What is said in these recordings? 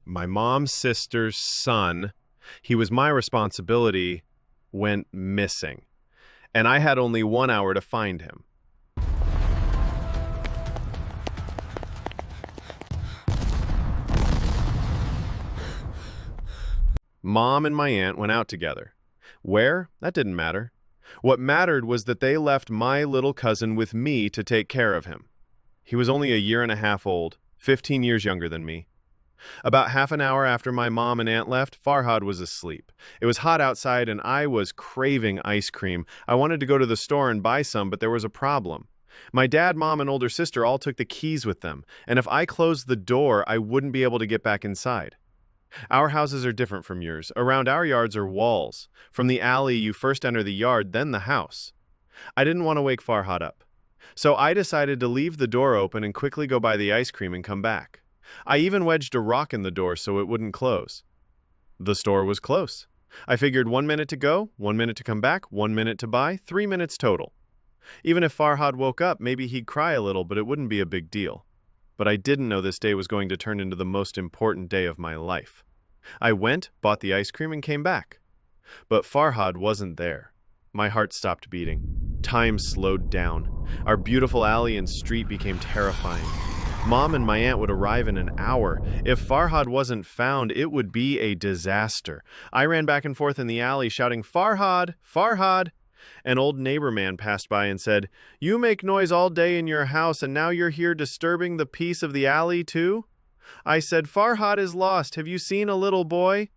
My mom's sister's son, he was my responsibility, went missing. And I had only 1 hour to find him. Mom and my aunt went out together. Where? That didn't matter. What mattered was that they left my little cousin with me to take care of him. He was only a year and a half old, 15 years younger than me. About half an hour after my mom and aunt left, Farhad was asleep. It was hot outside and I was craving ice cream. I wanted to go to the store and buy some, but there was a problem. My dad, mom, and older sister all took the keys with them, and if I closed the door, I wouldn't be able to get back inside. Our houses are different from yours. Around our yards are walls. From the alley, you first enter the yard, then the house. I didn't want to wake Farhad up. So I decided to leave the door open and quickly go buy the ice cream and come back. I even wedged a rock in the door so it wouldn't close. The store was close. I figured 1 minute to go, 1 minute to come back, 1 minute to buy, 3 minutes total. Even if Farhad woke up, maybe he'd cry a little, but it wouldn't be a big deal. But I didn't know this day was going to turn into the most important day of my life. I went, bought the ice cream, and came back. But Farhad wasn't there. My heart stopped beating. Time slowed down. Our beautiful alley and street became terrifying. Mom and my aunt would arrive in an hour. If Farhad wasn't found, it would be a disaster. I ran back and forth in the alley shouting, "Farhad! Farhad!" An old neighbor man passed by and said, "You make noise all day in your house and now you're here disturbing the peace of the alley too?" I said, "Farhad is lost. Have you seen a little boy?"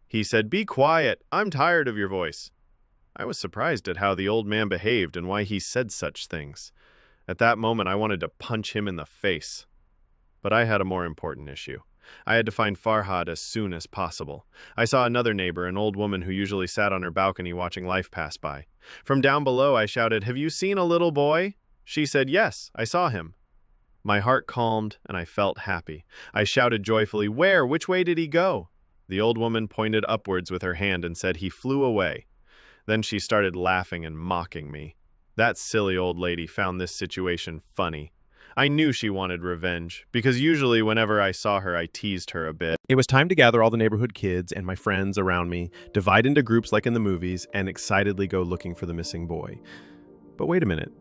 He said, "Be quiet. I'm tired of your voice." I was surprised at how the old man behaved and why he said such things. At that moment, I wanted to punch him in the face. But I had a more important issue. I had to find Farhad as soon as possible. I saw another neighbor, an old woman who usually sat on her balcony watching life pass by. From down below, I shouted, "Have you seen a little boy?" She said, "Yes, I saw him." My heart calmed, and I felt happy. I shouted joyfully, "Where? Which way did he go?" The old woman pointed upwards with her hand and said, "He flew away." Then she started laughing and mocking me. That silly old lady found this situation funny. I knew she wanted revenge, because usually whenever I saw her, I teased her a bit. It was time to gather all the neighborhood kids and my friends around me, divide into groups like in the movies, and excitedly go looking for the missing boy. But wait a minute.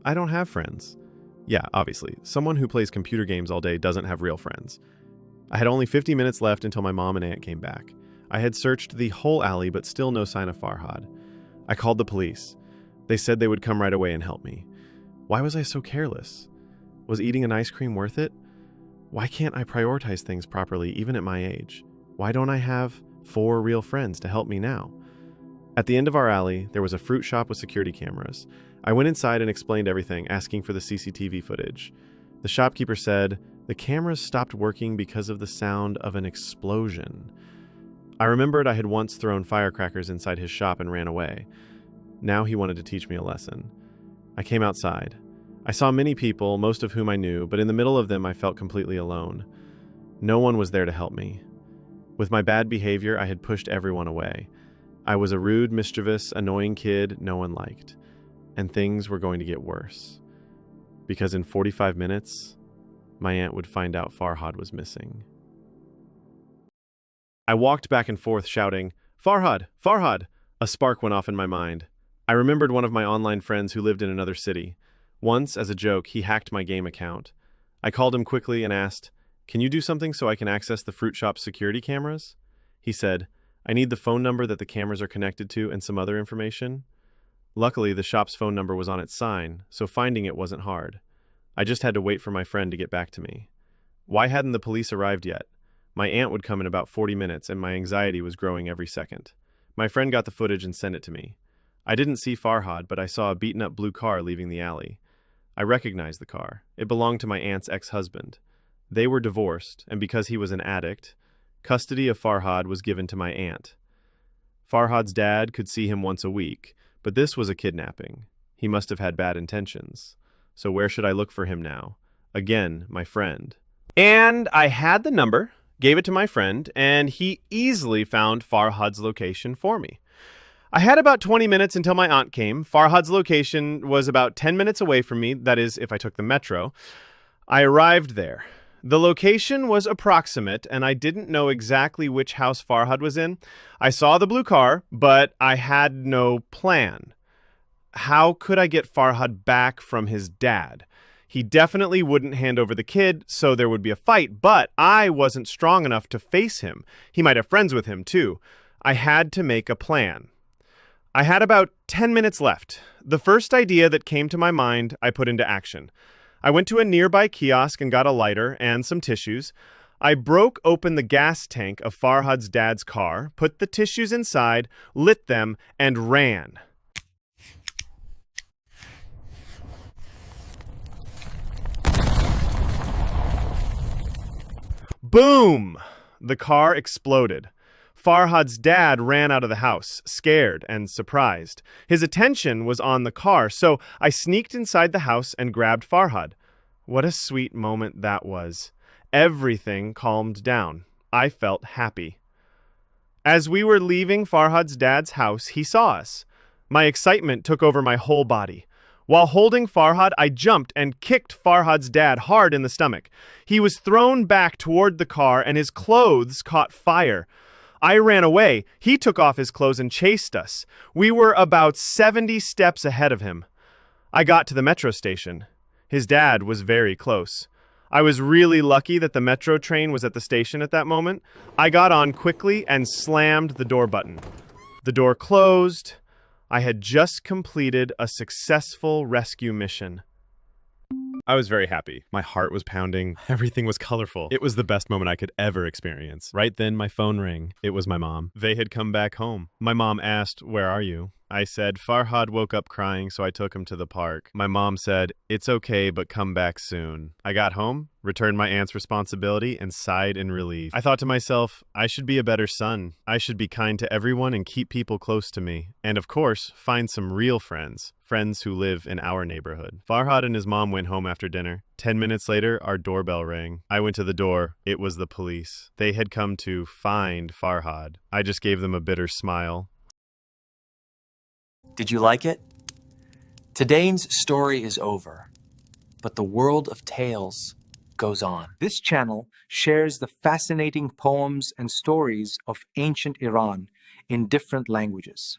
I don't have friends. Yeah, obviously, someone who plays computer games all day doesn't have real friends. I had only 50 minutes left until my mom and aunt came back. I had searched the whole alley, but still no sign of Farhad. I called the police. They said they would come right away and help me. Why was I so careless? Was eating an ice cream worth it? Why can't I prioritize things properly even at my age? Why don't I have 4 real friends to help me now? At the end of our alley, there was a fruit shop with security cameras. I went inside and explained everything, asking for the CCTV footage. The shopkeeper said, "The cameras stopped working because of the sound of an explosion." I remembered I had once thrown firecrackers inside his shop and ran away. Now he wanted to teach me a lesson. I came outside. I saw many people, most of whom I knew, but in the middle of them I felt completely alone. No one was there to help me. With my bad behavior, I had pushed everyone away. I was a rude, mischievous, annoying kid no one liked. And things were going to get worse. Because in 45 minutes, my aunt would find out Farhad was missing. I walked back and forth shouting, "Farhad! Farhad!" A spark went off in my mind. I remembered one of my online friends who lived in another city. Once, as a joke, he hacked my game account. I called him quickly and asked, "Can you do something so I can access the fruit shop's security cameras?" He said, "I need the phone number that the cameras are connected to and some other information." Luckily, the shop's phone number was on its sign, so finding it wasn't hard. I just had to wait for my friend to get back to me. Why hadn't the police arrived yet? My aunt would come in about 40 minutes, and my anxiety was growing every second. My friend got the footage and sent it to me. I didn't see Farhad, but I saw a beaten-up blue car leaving the alley. I recognized the car. It belonged to my aunt's ex-husband. They were divorced, and because he was an addict, custody of Farhad was given to my aunt. Farhad's dad could see him once a week, but this was a kidnapping. He must have had bad intentions. So where should I look for him now? Again, my friend. And I had the number, gave it to my friend, and he easily found Farhad's location for me. I had about 20 minutes until my aunt came. Farhad's location was about 10 minutes away from me, that is, if I took the metro. I arrived there. The location was approximate, and I didn't know exactly which house Farhad was in. I saw the blue car, but I had no plan. How could I get Farhad back from his dad? He definitely wouldn't hand over the kid, so there would be a fight, but I wasn't strong enough to face him. He might have friends with him, too. I had to make a plan. I had about 10 minutes left. The first idea that came to my mind, I put into action. I went to a nearby kiosk and got a lighter and some tissues. I broke open the gas tank of Farhad's dad's car, put the tissues inside, lit them, and ran. Boom! The car exploded. Farhad's dad ran out of the house, scared and surprised. His attention was on the car, so I sneaked inside the house and grabbed Farhad. What a sweet moment that was. Everything calmed down. I felt happy. As we were leaving Farhad's dad's house, he saw us. My excitement took over my whole body. While holding Farhad, I jumped and kicked Farhad's dad hard in the stomach. He was thrown back toward the car and his clothes caught fire. I ran away. He took off his clothes and chased us. We were about 70 steps ahead of him. I got to the metro station. His dad was very close. I was really lucky that the metro train was at the station at that moment. I got on quickly and slammed the door button. The door closed. I had just completed a successful rescue mission. I was very happy. My heart was pounding. Everything was colorful. It was the best moment I could ever experience. Right then, my phone rang. It was my mom. They had come back home. My mom asked, "Where are you?" I said, "Farhad woke up crying, so I took him to the park." My mom said, "It's okay, but come back soon." I got home, returned my aunt's responsibility, and sighed in relief. I thought to myself, I should be a better son. I should be kind to everyone and keep people close to me. And of course, find some real friends. Friends who live in our neighborhood. Farhad and his mom went home after dinner. 10 minutes later, our doorbell rang. I went to the door. It was the police. They had come to find Farhad. I just gave them a bitter smile. Did you like it? Today's story is over, but the world of tales goes on. This channel shares the fascinating poems and stories of ancient Iran in different languages.